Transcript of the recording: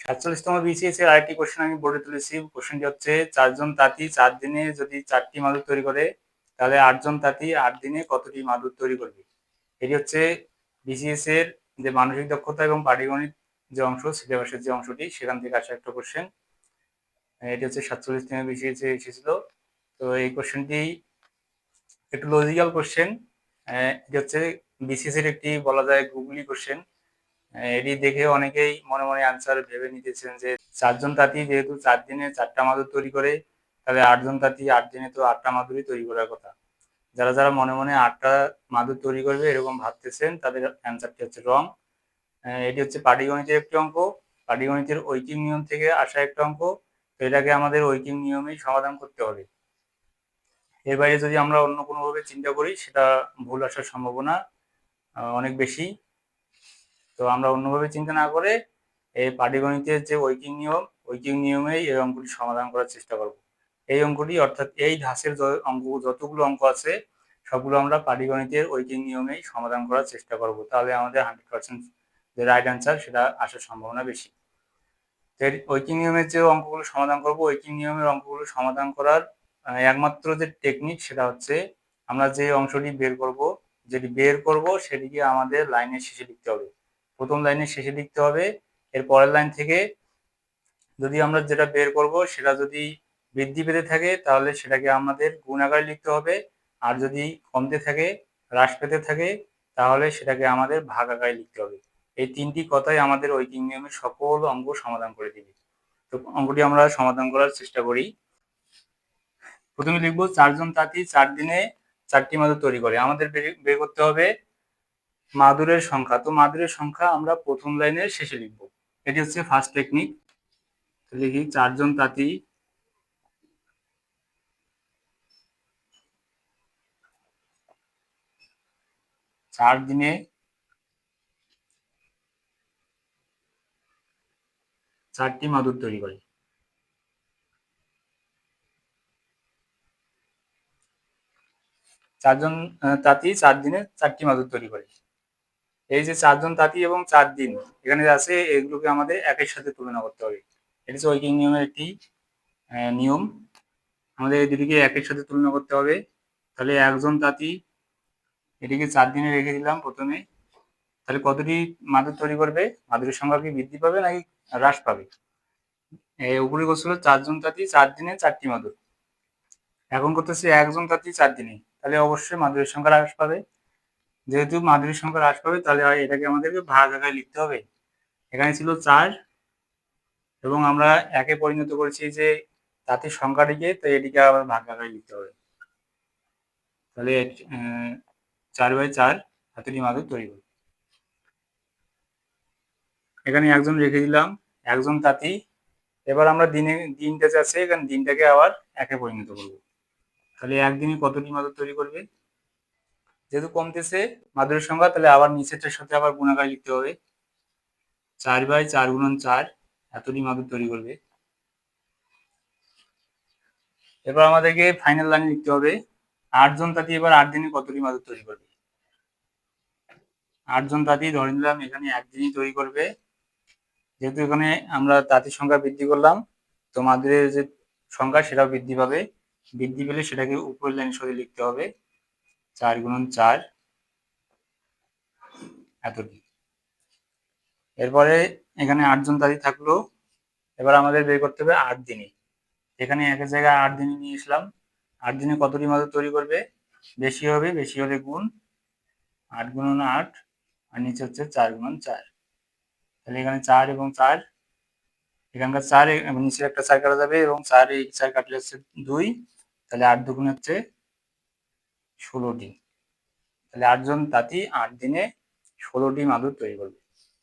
47তম BCS এর আরেকটি question আমি বোর্ডে তুলেছি। কোশ্চেনটি হচ্ছে 4 জন তাঁতি 4 দিনে যদি 4টি মাদুর তৈরি করে তাহলে 8 জন তাঁতি 8 দিনে কতটি মাদুর তৈরি করবে? এটি হচ্ছে বিসিএস এর যে মানসিক দক্ষতা এবং পাটিগণিত যে অংশ, সিলেবাসের যে অংশটি, সেখান থেকে আসা একটা কোশ্চেন। এটি হচ্ছে 47তম বিসিএস এ এসেছিল। তো এই কোশ্চেনটি একটু লজিক্যাল কোশ্চেন। এটি হচ্ছে বিসিএস এর একটি বলা যায় গুগলি কোশ্চেন। এটি দেখে অনেকেই মনে মনে আনসার ভেবে নিতেছেন যে 4 জন তাঁতি যেহেতু 4 দিনে 4টা মাদুর তৈরি করে, তাহলে 8 জন তাঁতি 8 দিনে তো 8টা মাদুরই তৈরি করার কথা। যারা যারা মনে মনে 8টা মাদুর তৈরি করবে এরকম ভাবতেছেন, তাদের অ্যান্সারটি হচ্ছে রং। এটি হচ্ছে পাটিগণিতের একটি অঙ্ক। পাটিগণিতের ঐকিক নিয়ম থেকে আসা একটা অঙ্ক। তো এটাকে আমাদের ঐকিক নিয়মেই সমাধান করতে হবে। এর বাইরে যদি আমরা অন্য কোনোভাবে চিন্তা করি, সেটা ভুল আসার সম্ভাবনা অনেক বেশি। তো আমরা অন্যভাবে চিন্তা না করে এই পাটিগণিতের যে ঐকিক নিয়মেই এই অঙ্কটি সমাধান করার চেষ্টা করব। এই অঙ্কটি অর্থাৎ এই ধাঁচের যতগুলো অঙ্ক আছে সবগুলো আমরা পাটিগণিতের ঐকিক নিয়মেই সমাধান করার চেষ্টা করব। তাহলে আমাদের 100% যে রাইট অ্যান্সার সেটা আসার সম্ভাবনা বেশি। ঐকিক নিয়মের যে অঙ্কগুলো সমাধান করব, ঐকিক নিয়মের অঙ্কগুলো সমাধান করার একমাত্র যে টেকনিক সেটা হচ্ছে আমরা যে অংশটি বের করব সেটিকে আমাদের লাইনের শেষে লিখতে হবে। প্রথম লাইনের শেষে লিখতে হবে। এর পরের লাইন থেকে যদি আমরা যেটা বের করব সেটা যদি বৃদ্ধি পেতে থাকে তাহলে সেটাকে আমাদের গুণ আকারে লিখতে হবে, আর যদি কমতে থাকে, হ্রাস পেতে থাকে, তাহলে সেটাকে আমাদের ভাগ আকারে লিখতে হবে। এই তিনটি কথাই আমাদের ঐকিক নিয়মের সকল অঙ্ক সমাধান করে দিবে। তো অঙ্কটি আমরা সমাধান করার চেষ্টা করি। প্রথমে লিখব 4 জন তাঁতি 4 দিনে 4টি মাদুর তৈরি করে। আমাদের বের করতে হবে মাদুরের সংখ্যা। তো মাদুরের সংখ্যা আমরা প্রথম লাইনের শেষে লিখব। এটি হচ্ছে ফার্স্ট টেকনিক। লিখি 4 জন তাঁতি 4 দিনে 4টি মাদুর তৈরি করে। 4 জন তাঁতি 4 দিনে 4টি মাদুর তৈরি করে। এই যে 4 জন তাঁতি এবং 4 দিন এখানে আছে, এগুলোকে আমাদের একের সাথে তুলনা করতে হবে। এটি হচ্ছে ঐকিক নিয়মের একটি নিয়ম। আমাদের এই দুটিকে একের সাথে তুলনা করতে হবে। তাহলে একজন তাঁতি, এটিকে 4 দিনে রেখে দিলাম প্রথমে। তাহলে কতটি মাদুর তৈরি করবে? মাদুরের সংখ্যা কি বৃদ্ধি পাবে নাকি হ্রাস পাবে? উপরে করছিল 4 জন তাঁতি 4 দিনে 4টি মাদুর। এখন করতেছে একজন তাঁতি 4 দিনে, তাহলে অবশ্যই মাদুরের সংখ্যা হ্রাস পাবে। যেহেতু মাদুরের সংখ্যা হ্রাস পাবে তাহলে এটাকে আমাদেরকে ভাগ আকারে লিখতে হবে। এখানে ছিল 4 এবং আমরা একে পরিণত করেছি যে তাঁতির সংখ্যাটিকে, তো এটিকে আবার ভাগ আকারে লিখতে হবে। তাহলে 4/4 হাতুড়ি মাদুর তৈরি করবে। এখানে একজন রেখে দিলাম, একজন তাঁতি। এবার আমরা দিনটা যাচ্ছে, এখানে দিনটাকে আবার একে পরিণত করব। তাহলে একদিনে কতটি মাদুর তৈরি করবে? যেহেতু কমতেছে মাদুরের সংখ্যা, তাহলে আবার নিচেরটার সাথে আবার গুণাকার লিখতে হবে। 4/4 গুণন 4 এতটি মাদুর তৈরি করবে। এবার আমাদেরকে ফাইনাল লাইন লিখতে হবে 8 জন তাঁতি এবার 8 দিনে কতটি মাদুর তৈরি করবে। 8 জন তাঁতি ধরে নিলাম এখানে একদিনই তৈরি করবে। যেহেতু এখানে আমরা তাঁতির সংখ্যা বৃদ্ধি করলাম, তো মাদুরের যে সংখ্যা সেটাও বৃদ্ধি পাবে। বৃদ্ধি পেলে সেটাকে উপরের লাইনের সাথে লিখতে হবে 4 গুণন 4 এতটি। এরপরে এখানে 8 জন তাঁতি থাকলো। এবার আমাদের বের করতে হবে 8 দিনে। এখানে একের জায়গায় 8 দিনে নিয়ে আসলাম। 8 দিনে কতটি মাদুর তৈরি করবে? বেশি হবে, বেশি হলে গুণ 8 গুণন 8 আর নিচে হচ্ছে 4 গুণন 4। তাহলে এখানে 4 এবং 4, এখানকার 4 এবং নিচের একটা 4 কাটা যাবে এবং 4 এই 4 কাটলে হচ্ছে 2। তাহলে 8 দুগুণ হচ্ছে 16টি। তাহলে 8 জন তাঁতি 8 দিনে 16টি মাদুর তৈরি করবে।